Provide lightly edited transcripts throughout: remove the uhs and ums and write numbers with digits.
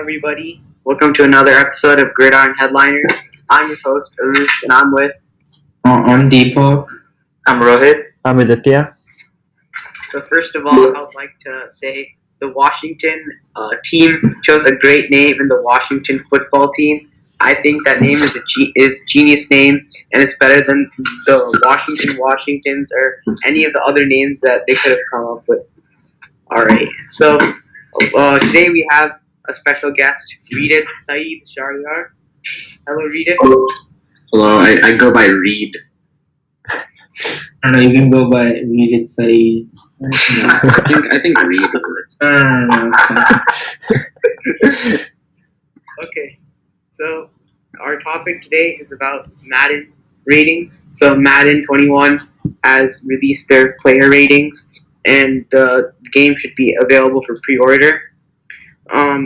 everybody. Welcome to another episode of Gridiron Headliner. I'm your host, Arush, and I'm with... I'm Deepak. I'm Rohit. I'm Aditya. So first of all, I would like to say the Washington team chose a great name in the Washington football team. I think that name is a genius name, and it's better than the Washingtons or any of the other names that they could have come up with. All right, so today we have a special guest, Reedit, Syed, Shahriar. Hello, Reedit. Hello, I go by Reed. I don't know, you can go by Reedit, Syed. I think Reed works. Okay, so our topic today is about Madden ratings. So Madden 21 has released their player ratings, and the game should be available for pre-order.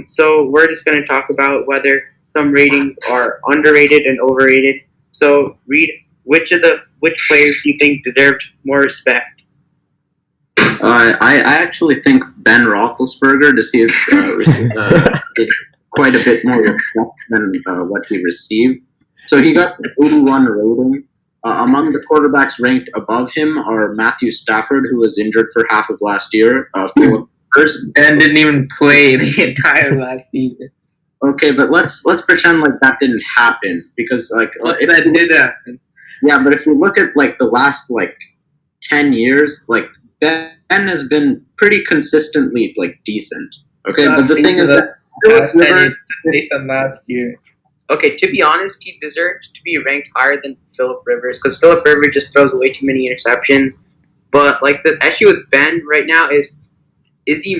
So we're just going to talk about whether some ratings are underrated and overrated. So Reed, which players do you think deserved more respect? I actually think Ben Roethlisberger received quite a bit more respect than what he received. So he got 81 rating. Among the quarterbacks ranked above him are Matthew Stafford, who was injured for half of last year, Philip Rivers, And didn't even play the entire last season. Okay, but let's pretend like that didn't happen because if That did happen. yeah, but if you look at the last 10 years, Ben has been pretty consistently decent. Okay, but the thing is that Philip Rivers, based on last year. Okay, to be honest, he deserves to be ranked higher than Philip Rivers because Philip Rivers just throws away too many interceptions. But the issue with Ben right now is he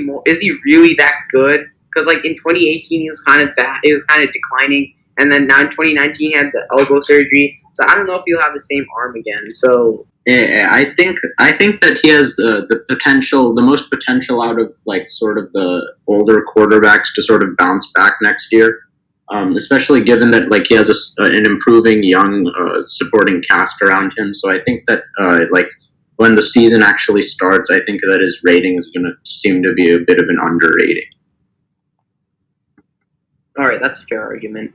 really that good? Because in 2018 he was kind of bad. He was kind of declining, and then now in 2019 he had the elbow surgery. So I don't know if he'll have the same arm again. So yeah, I think that he has the potential, the most potential out of sort of the older quarterbacks to sort of bounce back next year. Especially given that he has an improving young supporting cast around him. So I think that when the season actually starts, I think that his rating is going to seem to be a bit of an underrating. all right, that's a fair argument.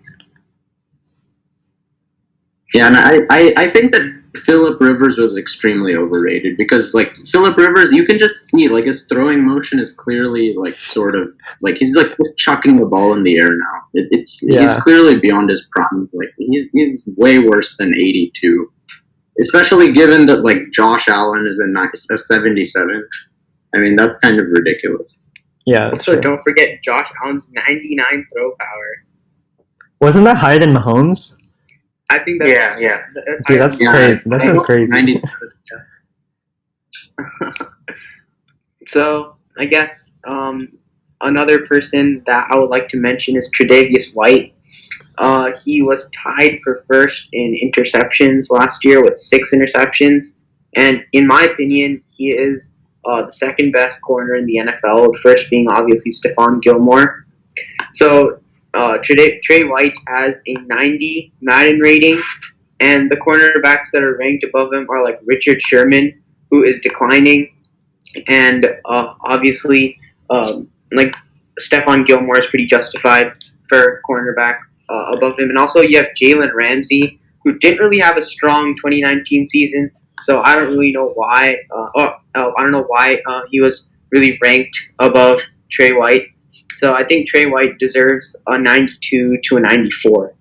Yeah, and I think that Philip Rivers was extremely overrated because Philip Rivers, you can just see his throwing motion is clearly he's chucking the ball in the air now. He's clearly beyond his prime. He's way worse than 82, especially given that Josh Allen is a 77. I mean, that's kind of ridiculous. Yeah. Also, don't forget Josh Allen's 99 throw power. Wasn't that higher than Mahomes? I think that's Yeah. Dude, that's crazy. That sounds crazy. 90. So I guess another person that I would like to mention is Tre'Davious White. He was tied for first in interceptions last year with 6 interceptions, and in my opinion, he is the second best corner in the NFL. The first being obviously Stephon Gilmore. So Trey White has a 90 Madden rating, and the cornerbacks that are ranked above him are Richard Sherman, who is declining, and obviously Stephon Gilmore is pretty justified for cornerback above him, and also you have Jalen Ramsey, who didn't really have a strong 2019 season, so I don't really know why. I don't know why he was really ranked above Trey White. So I think Trey White deserves a 92 to a 94.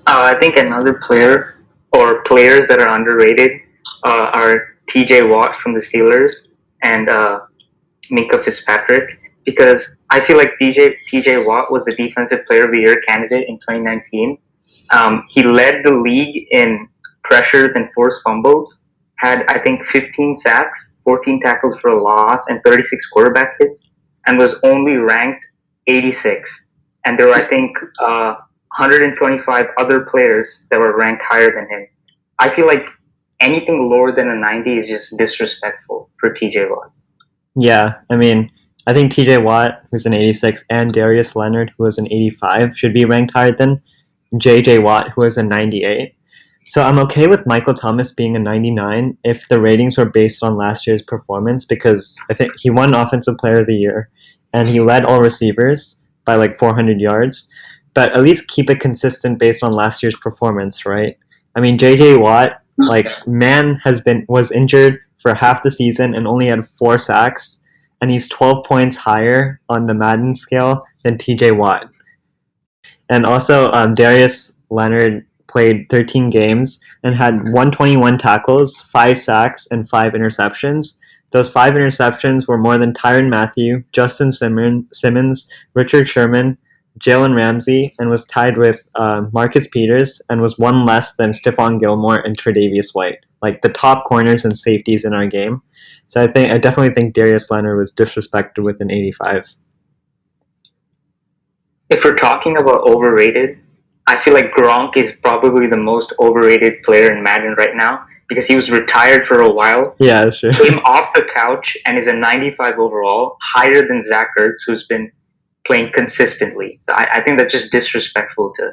I think another player or players that are underrated are TJ Watt from the Steelers and Minka Fitzpatrick, because I feel like TJ Watt was the Defensive Player of the Year candidate in 2019. He led the league in pressures and forced fumbles, had I think 15 sacks, 14 tackles for a loss, and 36 quarterback hits, and was only ranked 86. And there were I think 125 other players that were ranked higher than him. I feel like anything lower than a 90 is just disrespectful for TJ Watt. Yeah, I mean, I think TJ Watt, who's an 86, and Darius Leonard, who was an 85, should be ranked higher than JJ Watt, who was a 98. So I'm okay with Michael Thomas being a 99 if the ratings were based on last year's performance, because I think he won Offensive Player of the Year, and he led all receivers by like 400 yards. But at least keep it consistent based on last year's performance, right? I mean, J.J. Watt, like, was injured for half the season and only had 4 sacks, and he's 12 points higher on the Madden scale than T.J. Watt. And also, Darius Leonard played 13 games and had 121 tackles, 5 sacks, and 5 interceptions. Those 5 interceptions were more than Tyrann Mathieu, Justin Simmons, Richard Sherman, Jalen Ramsey, and was tied with Marcus Peters, and was 1 less than Stephon Gilmore and Tre'Davious White, like the top corners and safeties in our game. So I definitely think Darius Leonard was disrespected with an 85. If we're talking about overrated, I feel like Gronk is probably the most overrated player in Madden right now because he was retired for a while. Yeah, that's true. Came off the couch and is a 95 overall, higher than Zach Ertz, who's been playing consistently. So I think that's just disrespectful to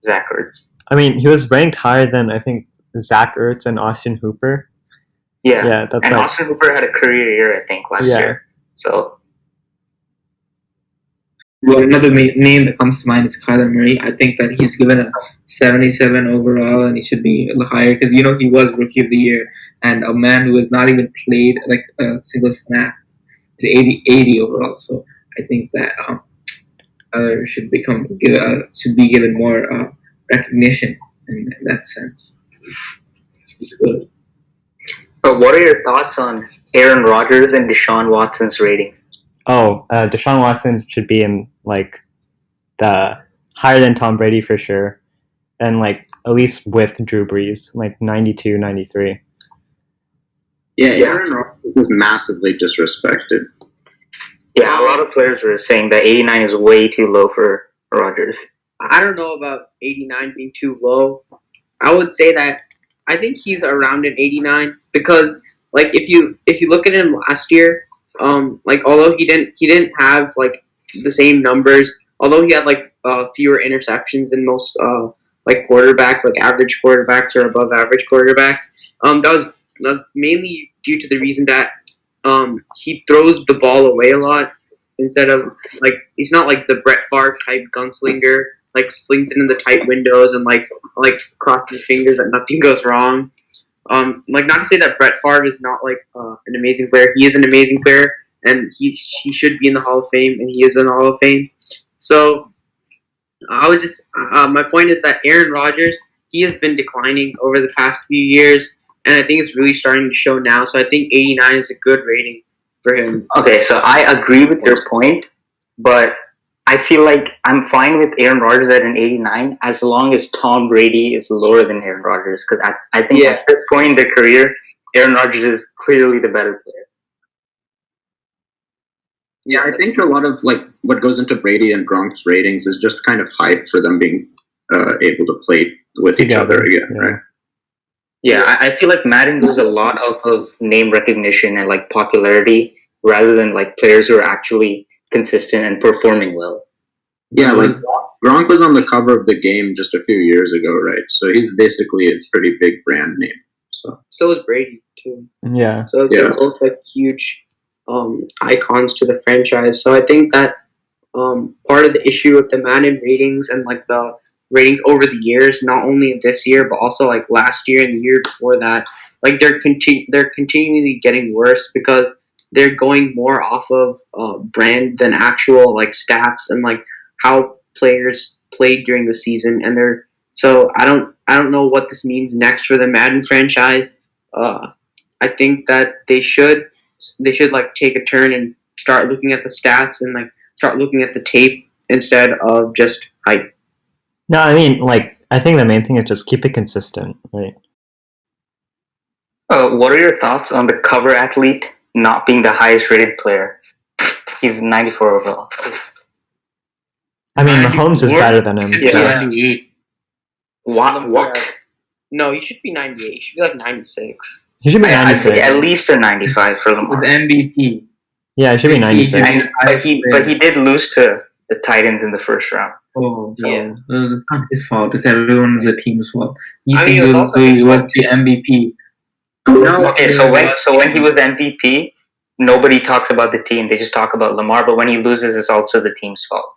Zach Ertz. I mean, he was ranked higher than, I think, Zach Ertz and Austin Hooper. Yeah, that's and Austin Hooper had a career year, I think, last year. So. Well, another name that comes to mind is Kyler Murray. I think that he's given a 77 overall, and he should be a little higher because he was Rookie of the Year, and a man who has not even played like a single snap is 80 overall. So I think that should be given more recognition in that sense. It's good. But what are your thoughts on Aaron Rodgers and Deshaun Watson's rating? Oh, Deshaun Watson should be in like the higher than Tom Brady for sure, and like at least with Drew Brees, like 92, 93. Yeah, Aaron Rodgers was massively disrespected. Yeah, a lot of players were saying that 89 is way too low for Rodgers. I don't know about 89 being too low. I would say that I think he's around an 89 because like if you look at him last year. Like although he didn't have like the same numbers, although he had like fewer interceptions than most like quarterbacks, like average quarterbacks or above average quarterbacks. That was mainly due to the reason that he throws the ball away a lot instead of like he's not like the Brett Favre type gunslinger, like slings it in the tight windows and like crosses his fingers that nothing goes wrong. Like not to say that Brett Favre is not like an amazing player. He is an amazing player, and he should be in the Hall of Fame, and he is in the Hall of Fame. So I would just my point is that Aaron Rodgers, he has been declining over the past few years, and I think it's really starting to show now. So I think 89 is a good rating for him. Okay, so I agree with your point, but I feel like I'm fine with Aaron Rodgers at an 89 as long as Tom Brady is lower than Aaron Rodgers because I think at this point in their career, Aaron Rodgers is clearly the better player. Yeah, I think a lot of like what goes into Brady and Gronk's ratings is just kind of hype for them being able to play with each other again, right? Yeah, I feel like Madden does a lot of name recognition and like popularity rather than like players who are actually consistent and performing well. Yeah, like Gronk was on the cover of the game just a few years ago, right? So he's basically a pretty big brand name. So is Brady too. Yeah. So they're both like huge icons to the franchise. So I think that part of the issue with the Madden ratings and like the ratings over the years, not only this year but also like last year and the year before that, like they're continually getting worse because they're going more off of brand than actual like stats and like how players played during the season, and I don't know what this means next for the Madden franchise. I think that they should like take a turn and start looking at the stats and like start looking at the tape instead of just hype. No, I mean, like, I think the main thing is just keep it consistent, right? What are your thoughts on the cover athlete not being the highest rated player? He's 94 overall. I mean, Mahomes is better than him. Yeah. 98. What? No, he should be 98. He should be like 96. He should be 96. I'd say at least a 95 for Lamar. With MVP. Yeah, it should be 96. But he did lose to the Titans in the first round. Oh, so Yeah. it was not his fault. It's everyone on the team's fault. He it was was the MVP. No, okay, so when he was MVP, nobody talks about the team. They just talk about Lamar. But when he loses, it's also the team's fault.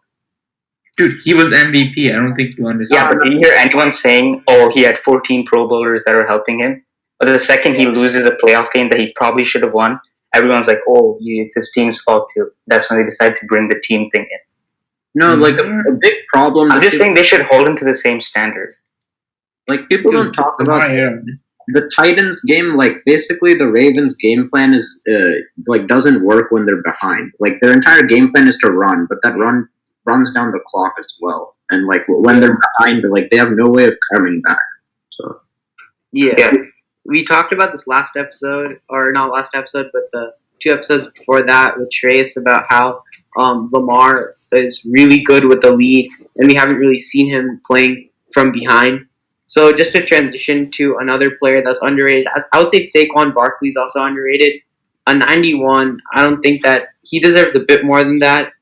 Dude, he was MVP. I don't think you understand. Yeah, but do you hear anyone saying, "Oh, he had 14 Pro Bowlers that are helping him"? But the second he loses a playoff game that he probably should have won, everyone's like, "Oh, it's his team's fault too." That's when they decide to bring the team thing in. No, like a big problem. I'm just saying they should hold him to the same standard. Like people don't talk about the Titans game. Like basically, the Ravens' game plan is like doesn't work when they're behind. Like their entire game plan is to run, but that run runs down the clock as well. And like when they're behind, like they have no way of coming back. So yeah. We talked about this last episode, or not last episode, but the 2 episodes before that with Trace about how Lamar is really good with the lead, and we haven't really seen him playing from behind. So just to transition to another player that's underrated, I would say Saquon Barkley's also underrated. A 91, I don't think that he deserves a bit more than that.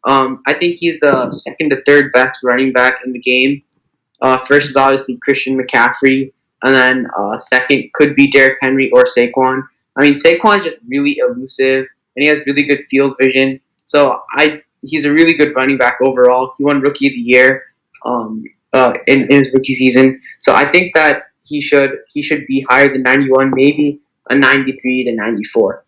I think he's the second to third best running back in the game. First is obviously Christian McCaffrey, and then second could be Derrick Henry or Saquon. I mean, Saquon's just really elusive, and he has really good field vision. So he's a really good running back overall. He won Rookie of the Year in his rookie season. So I think that he should be higher than 91, maybe a 93 to 94.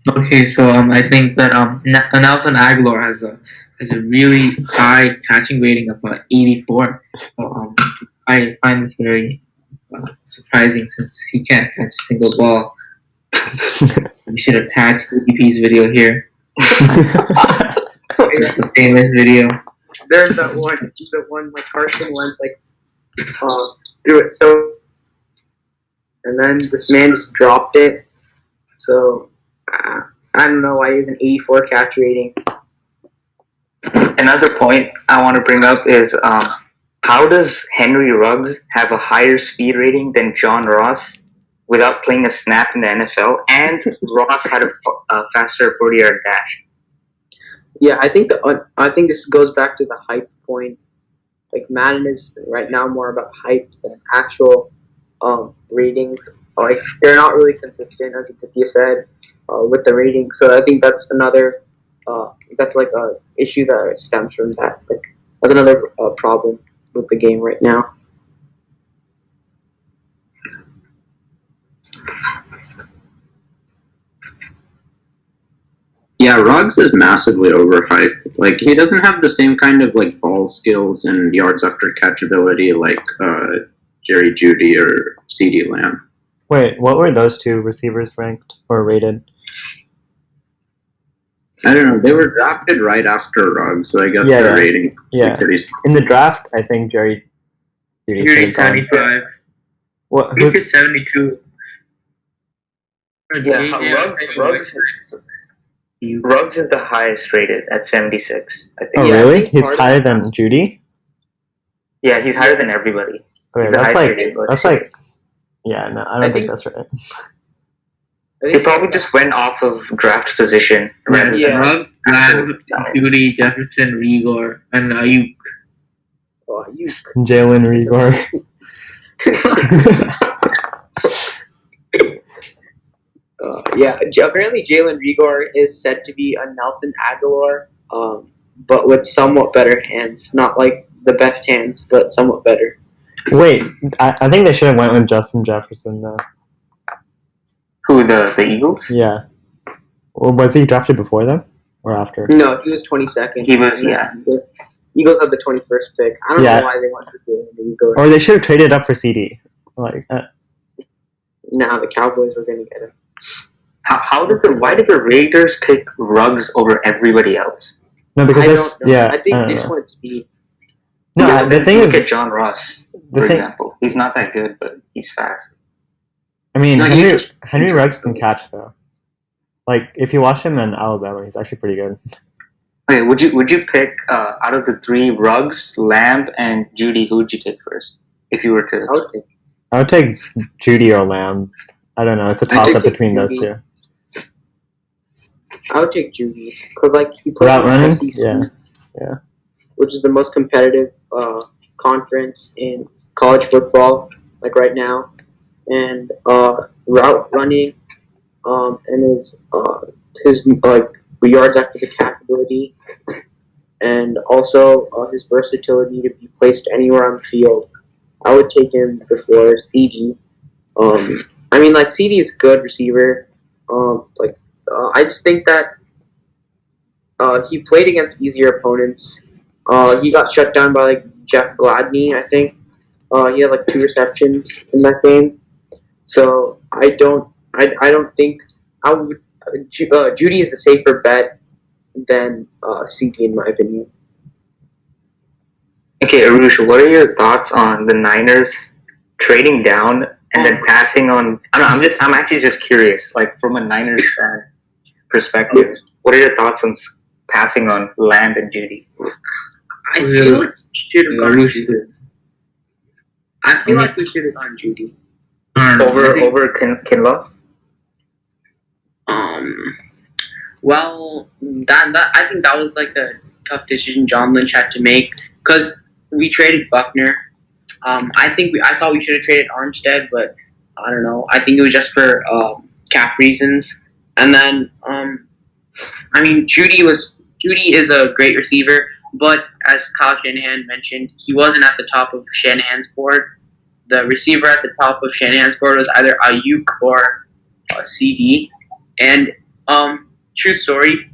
Okay, so I think that Nelson Aguilar has a really high catching rating of 84. So, I find this very surprising since he can't catch a single ball. We should attach EDP's video here. It's a famous video. There's that one like Carson Wentz threw it so, and then this man just dropped it. So I don't know why he has an 84 catch rating. Another point I want to bring up is how does Henry Ruggs have a higher speed rating than John Ross without playing a snap in the NFL, and Ross had a faster 40-yard dash? Yeah, I think this goes back to the hype point. Like Madden is right now more about hype than actual ratings. Like they're not really consistent, as Aditya said, with the ratings. So I think that's another that's like a issue that stems from that. Like that's another problem with the game right now. yeah, Ruggs is massively overhyped. Like he doesn't have the same kind of like ball skills and yards after catch ability like Jerry Jeudy or CeeDee Lamb. Wait, what were those 2 receivers ranked or rated? I don't know. They were drafted right after Ruggs, so I guess their rating. Yeah. In the draft, I think Jerry Jeudy 75. What? Who's 72? Ruggs is the highest rated at 76, I think. Oh, really? He's higher than Jeudy? Yeah, he's higher than everybody. Okay, that's like, yeah, no, I don't think that's right. He probably just went off of draft position. Ruggs, Lamb, Jeudy, Jefferson, Rigor, and Ayuk. Oh, Ayuk. Jalen Rigor. Apparently Jalen Rigor is said to be a Nelson Aguilar, but with somewhat better hands. Not like the best hands, but somewhat better. Wait, I think they should have went with Justin Jefferson though. Who, the Eagles? Yeah. Well, was he drafted before them or after? No, he was 22nd. He was, yeah. The Eagles had the 21st pick. I don't know why they wanted to do the Eagles. Or they should have traded up for CD. Like, nah, the Cowboys were going to get him. Why did the Raiders pick Ruggs over everybody else? No, because I think they just wanted speed. No, the thing look is, at John Ross, for example. He's not that good, but he's fast. I mean, Henry Ruggs can catch though. Like if you watch him in Alabama, he's actually pretty good. Okay, would you pick out of the 3 Ruggs, Lamb, and Jeudy? Who would you take first if you were to? I would take Jeudy or Lamb. I don't know. It's a toss up between those 2. I would take Jeudy because like he plays in running, SEC, which is the most competitive conference in college football, like right now, and route running. and his yards after the catch ability, and also his versatility to be placed anywhere on the field. I would take him before CD. Um, I mean, like CD is a good receiver. I just think that he played against easier opponents. He got shut down by like Jeff Gladney, I think. He had like 2 receptions in that game. So I don't think I would. Judy is the safer bet than CD in my opinion. Okay, Arush, what are your thoughts on the Niners trading down and then passing on? I don't know, I'm actually just curious, like from a Niners fan perspective, what are your thoughts on passing on Land and Judy? I feel like we should have gone Arush. Judy. I feel like we should have gone Judy. Over Kinlaw? Well, that I think that was like the tough decision John Lynch had to make because we traded Buckner. I thought we should have traded Armstead, but I don't know. I think it was just for cap reasons. And then I mean, Judy is a great receiver, but as Kyle Shanahan mentioned, he wasn't at the top of Shanahan's board. The receiver at the top of Shanahan's board was either Ayuk or CD. And true story,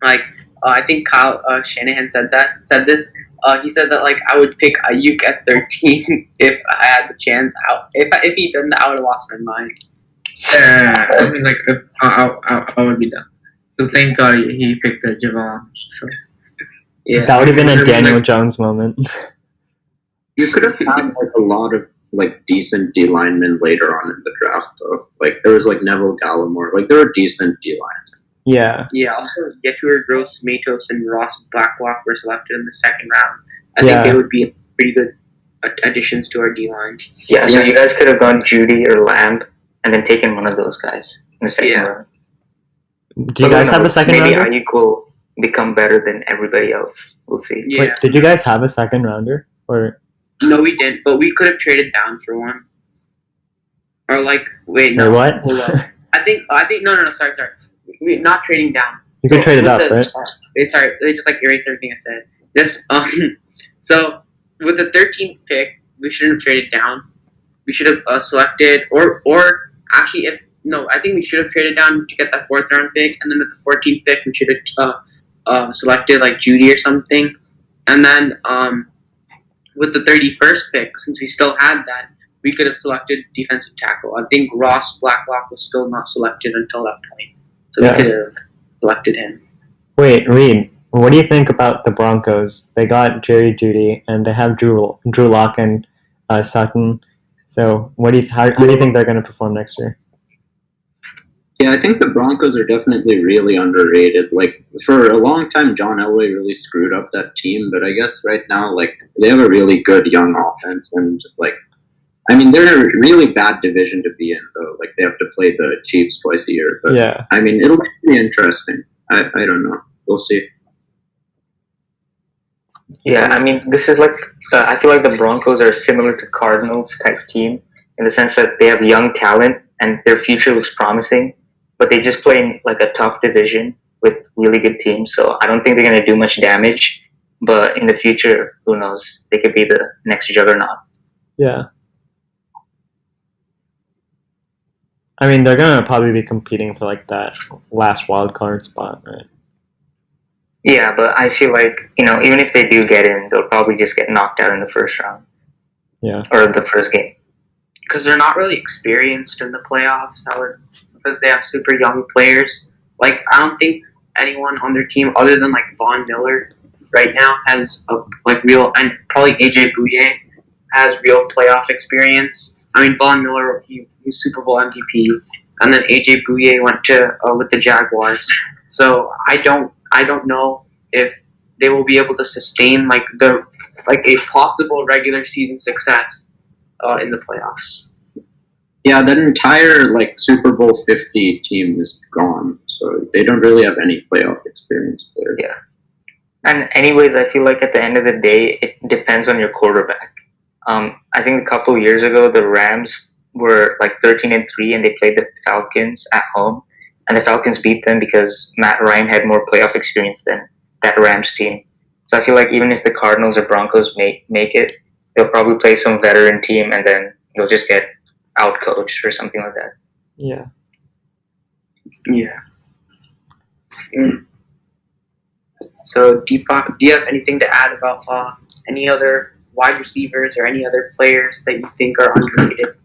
like I think Kyle Shanahan said this. He said that like I would pick Ayuk at 13 if I had the chance. If he didn't, I would have lost my mind. I mean, like, I would be done. So thank God he picked Javon. So Yeah, That would have been I a mean, Daniel like- Jones moment. You could have had like a lot of like decent D linemen later on in the draft though. Like there was like Neville Gallimore. Like there were decent D linemen. Yeah. yeah. Also, Yetur Gross, Matos, and Ross Blacklock were selected in the second round. I Yeah. think they would be pretty good additions to our D line. Yeah, so you guys could have gone Judy or Lamb and then taken one of those guys in the second round. Do you But guys who have a knows? second Maybe rounder? Ayuk will become better than everybody else. We'll see. Yeah. Wait, did you guys have a second rounder? Or No, we didn't, but we could have traded down for one. Or like, wait, no. Wait, what? Hold on. I think no, sorry. We're not trading down. You could trade it with up, right? Sorry, they just like erased everything I said. This so with the 13th pick, we shouldn't have traded down. We should have selected or actually I think we should have traded down to get that 4th round pick, and then at the 14th pick we should have selected like Judy or something, and then with the 31st pick, since we still had that, we could have selected defensive tackle. I think Ross Blacklock was still not selected until that point, so Yeah. we could have selected him. Wait, Reed, what do you think about the Broncos? They got Jerry Judy, and they have Drew Lock and Sutton. So, how do you think they're going to perform next year? Yeah, I think the Broncos are definitely really underrated. Like for a long time, John Elway really screwed up that team, but I guess right now, like they have a really good young offense, and like, I mean, they're a really bad division to be in, though. Like they have to play the Chiefs twice a year, but Yeah. I mean, it'll be interesting. I don't know. We'll see. Yeah, I mean, this is like I feel like the Broncos are similar to Cardinals type team in the sense that they have young talent and their future looks promising, but they just play in like a tough division with really good teams. So I don't think they're going to do much damage. But in the future, who knows? They could be the next juggernaut. Yeah. I mean, they're going to probably be competing for like that last wild card spot, right? Yeah, but I feel like, even if they do get in, they'll probably just get knocked out in the first round. Yeah. Or the first game. Because they're not really experienced in the playoffs. Because they have super young players. Like I don't think anyone on their team other than like Von Miller right now has real, and probably AJ Bouye has real playoff experience. I mean, Von Miller he's Super Bowl MVP, and then AJ Bouye went to with the Jaguars. So I don't know if they will be able to sustain like a possible regular season success in the playoffs. Yeah, that entire like Super Bowl 50 team is gone, so they don't really have any playoff experience there. Yeah. And anyways, I feel like at the end of the day, it depends on your quarterback. I think a couple of years ago, the Rams were like 13-3, and they played the Falcons at home, and the Falcons beat them because Matt Ryan had more playoff experience than that Rams team. So I feel like even if the Cardinals or Broncos make it, they'll probably play some veteran team, and then they'll just get outcoached or something like that. Yeah. Yeah. So, Deepak, do you have anything to add about any other wide receivers or any other players that you think are underrated?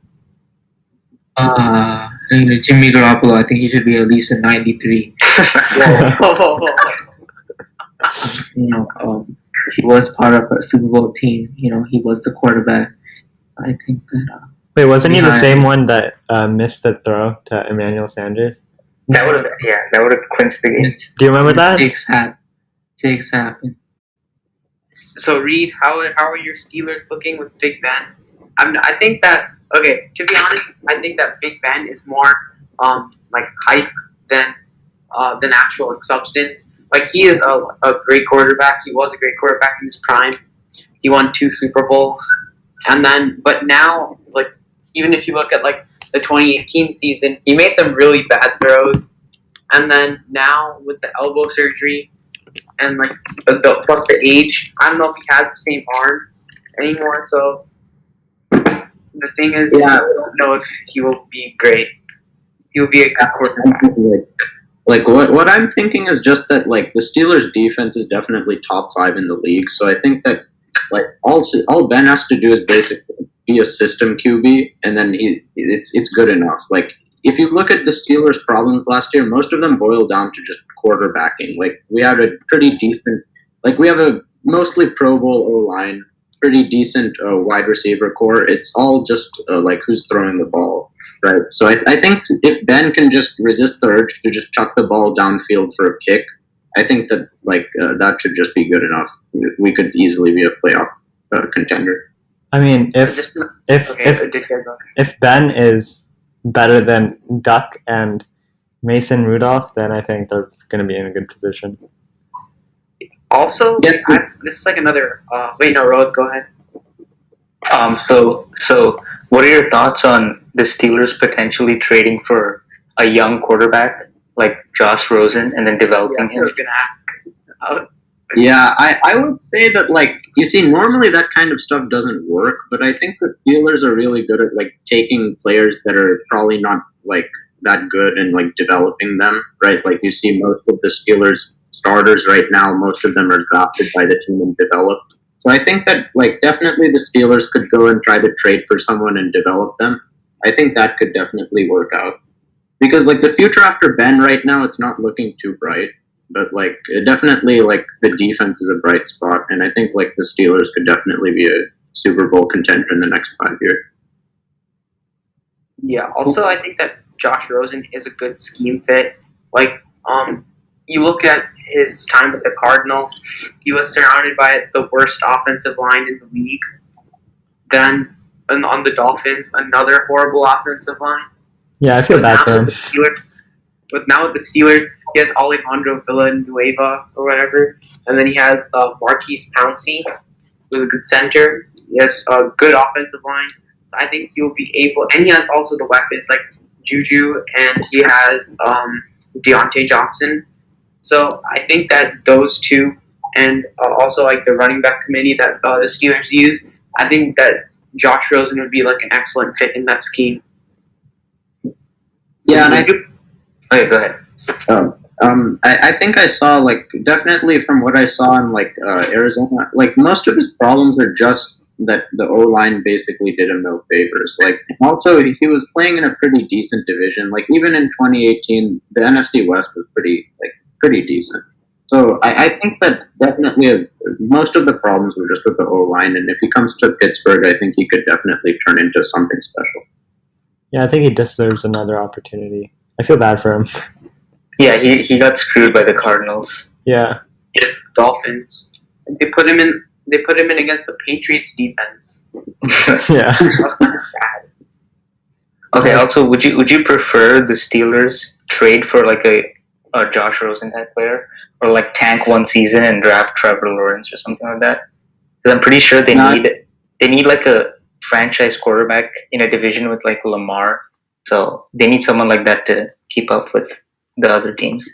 Jimmy Garoppolo, I think he should be at least a 93. He was part of a Super Bowl team. He was the quarterback. I think that. Wait, wasn't he the same one that missed the throw to Emmanuel Sanders? That would have clinched the game. Do you remember that? Takes happen. So, Reed, how are your Steelers looking with Big Ben? I think that, okay, to be honest, I think that Big Ben is more like hype than actual substance. Like, he is a great quarterback. He was a great quarterback in his prime. He won 2 Super Bowls. But now, like, even if you look at, like, the 2018 season, he made some really bad throws. And then now, with the elbow surgery and, like, plus the age, I don't know if he has the same arm anymore. So, the thing is, I don't know if he will be great. He will be a good quarterback. Like what I'm thinking is just that like the Steelers' defense is definitely top 5 in the league. So I think that like all Ben has to do is basically be a system QB, and then it's good enough. Like if you look at the Steelers' problems last year, most of them boil down to just quarterbacking. Like we had a pretty decent, like we have a mostly Pro Bowl O line, pretty decent wide receiver core. It's all just like who's throwing the ball. Right. So I think if Ben can just resist the urge to just chuck the ball downfield for a kick, I think that like that should just be good enough. We could easily be a playoff contender. I mean, if Ben is better than Duck and Mason Rudolph, then I think they're going to be in a good position. Also, this is like another. Rohit, go ahead. So what are your thoughts on the Steelers potentially trading for a young quarterback like Josh Rosen and then developing him? I was going to ask. Yeah, I would say that like you see, normally that kind of stuff doesn't work, but I think the Steelers are really good at like taking players that are probably not like that good and like developing them, right? Like you see most of the Steelers starters right now, most of them are drafted by the team and developed. So I think that like definitely the Steelers could go and try to trade for someone and develop them. I think that could definitely work out. Because like the future after Ben right now, it's not looking too bright. But like definitely like the defense is a bright spot, and I think like the Steelers could definitely be a Super Bowl contender in the next 5 years. Yeah, also I think that Josh Rosen is a good scheme fit. Like, you look at his time with the Cardinals, he was surrounded by the worst offensive line in the league. Then on the Dolphins, another horrible offensive line. Yeah, I feel bad for him. With the Steelers, he has Alejandro Villanueva or whatever, and then he has Marquise Pouncey with a good center. He has a good offensive line. So I think he'll be able, and he has also the weapons like Juju, and he has Deontay Johnson. So I think that those two, and also like the running back committee that the Steelers use, I think that Josh Rosen would be like an excellent fit in that scheme. Yeah, and Okay, go ahead. I think I saw like definitely from what I saw in like Arizona, like most of his problems are just that the O line basically did him no favors. Like also he was playing in a pretty decent division. Like even in 2018, the NFC West was pretty decent. So I think that definitely most of the problems were just with the O line, and if he comes to Pittsburgh, I think he could definitely turn into something special. Yeah, I think he deserves another opportunity. I feel bad for him. Yeah, he got screwed by the Cardinals. Yeah. Dolphins. They put him in against the Patriots defense. Yeah. That's kind of sad. Okay. Also, would you prefer the Steelers trade for like a Josh Rosen type player, or like tank one season and draft Trevor Lawrence or something like that? Because I'm pretty sure they need like a franchise quarterback in a division with like Lamar. So they need someone like that to keep up with the other teams.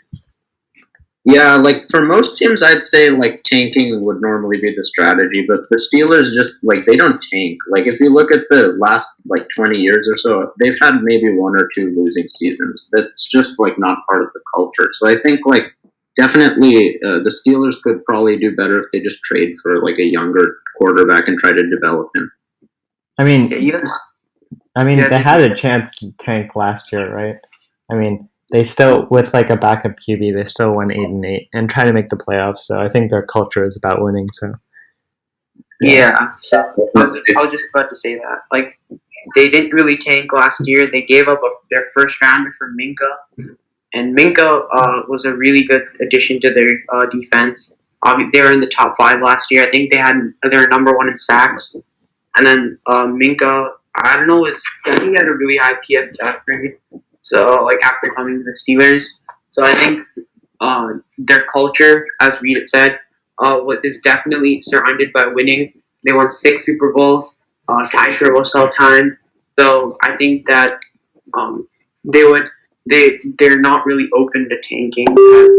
Yeah, like for most teams, I'd say like tanking would normally be the strategy, but the Steelers just like they don't tank. Like if you look at the last like 20 years or so, they've had maybe one or two losing seasons. That's just like not part of the culture. So I think like definitely the Steelers could probably do better if they just trade for like a younger quarterback and try to develop him. I mean, Yeah, they had a chance to tank last year, right? I mean, they still, with like a backup QB, they still won 8-8 and try to make the playoffs. So I think their culture is about winning. So Yeah, so I was just about to say that. Like, they didn't really tank last year. They gave up their first rounder for Minka, and Minka was a really good addition to their defense. They were in the top 5 last year. I think they were number 1 in sacks, and then Minka, I don't know, I think he had a really high PFF grade. So like after coming to the Steelers, so I think their culture, as Reedit said, is definitely surrounded by winning. They won 6 Super Bowls, tied for most all time. So I think that they would they're not really open to tanking as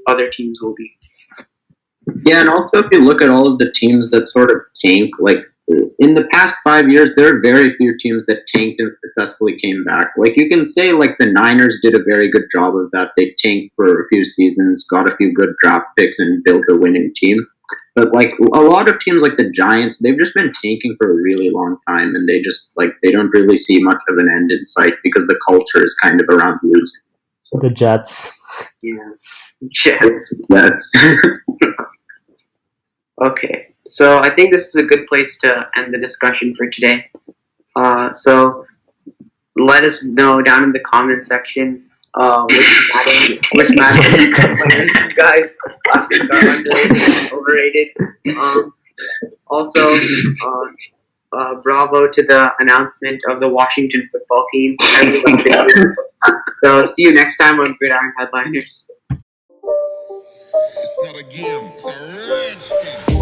other teams will be. Yeah, and also if you look at all of the teams that sort of tank, like in the past 5 years, there are very few teams that tanked and successfully came back. Like you can say, like the Niners did a very good job of that. They tanked for a few seasons, got a few good draft picks, and built a winning team. But like a lot of teams, like the Giants, they've just been tanking for a really long time, and they just like they don't really see much of an end in sight because the culture is kind of around losing. the Jets. Yeah, Jets. That's Okay, so I think this is a good place to end the discussion for today. So let us know down in the comment section which Madden players you guys think are underrated and overrated. Also, bravo to the announcement of the Washington football team. So see you next time on Gridiron Headliners. It's not a game, it's a rich thing.